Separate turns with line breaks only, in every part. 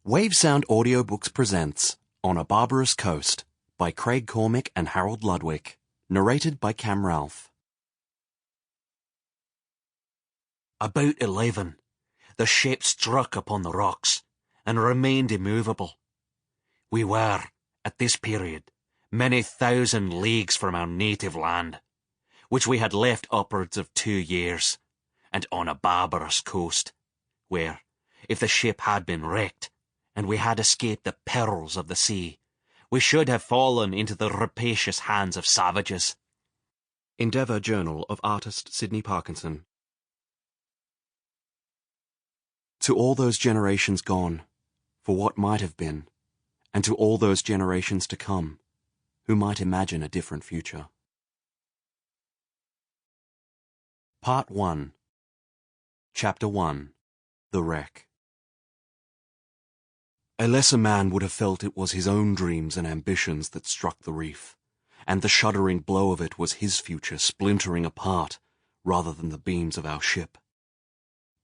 Wavesound Audiobooks presents On a Barbarous Coast by Craig Cormick and Harold Ludwick, narrated by Cam Ralph.
About 11, the ship struck upon the rocks and remained immovable. We were, at this period, many thousand leagues from our native land, which we had left upwards of 2 years, and on a barbarous coast, where, if the ship had been wrecked, and we had escaped the perils of the sea, we should have fallen into the rapacious hands of savages.
Endeavour Journal of Artist Sidney Parkinson. To all those generations gone, for what might have been, and to all those generations to come, who might imagine a different future. Part 1. Chapter 1. The Wreck. A lesser man would have felt it was his own dreams and ambitions that struck the reef, and the shuddering blow of it was his future splintering apart rather than the beams of our ship.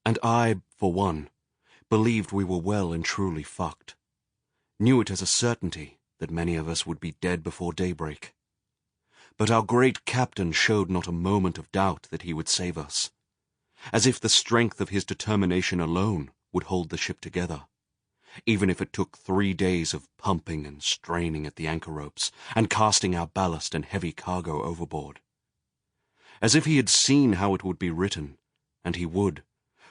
And I, for one, believed we were well and truly fucked. Knew it as a certainty that many of us would be dead before daybreak. But our great captain showed not a moment of doubt that he would save us, as if the strength of his determination alone would hold the ship together, even if it took 3 days of pumping and straining at the anchor ropes and casting our ballast and heavy cargo overboard. As if he had seen how it would be written, and he would,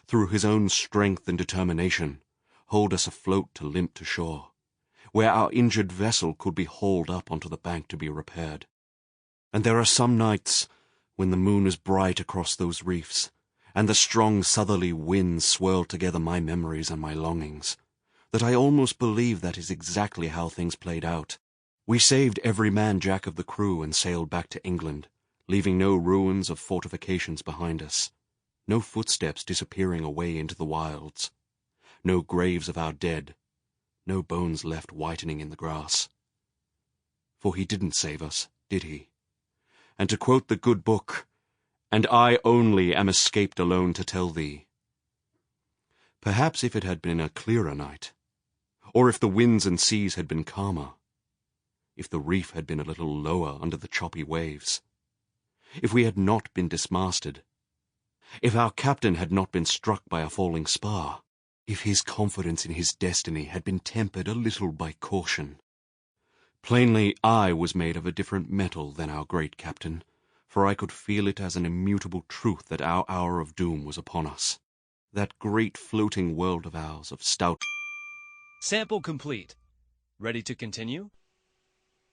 through his own strength and determination, hold us afloat to limp to shore, where our injured vessel could be hauled up onto the bank to be repaired. And there are some nights when the moon is bright across those reefs, and the strong southerly winds swirl together my memories and my longings, that I almost believe that is exactly how things played out. We saved every man jack of the crew and sailed back to England, leaving no ruins of fortifications behind us, no footsteps disappearing away into the wilds, no graves of our dead, no bones left whitening in the grass. For he didn't save us, did he? And to quote the good book, "And I only am escaped alone to tell thee." Perhaps if it had been a clearer night, or if the winds and seas had been calmer, if the reef had been a little lower under the choppy waves, if we had not been dismasted, if our captain had not been struck by a falling spar, if his confidence in his destiny had been tempered a little by caution. Plainly I was made of a different metal than our great captain, for I could feel it as an immutable truth that our hour of doom was upon us. That great floating world of ours of stout...
Sample complete. Ready to continue?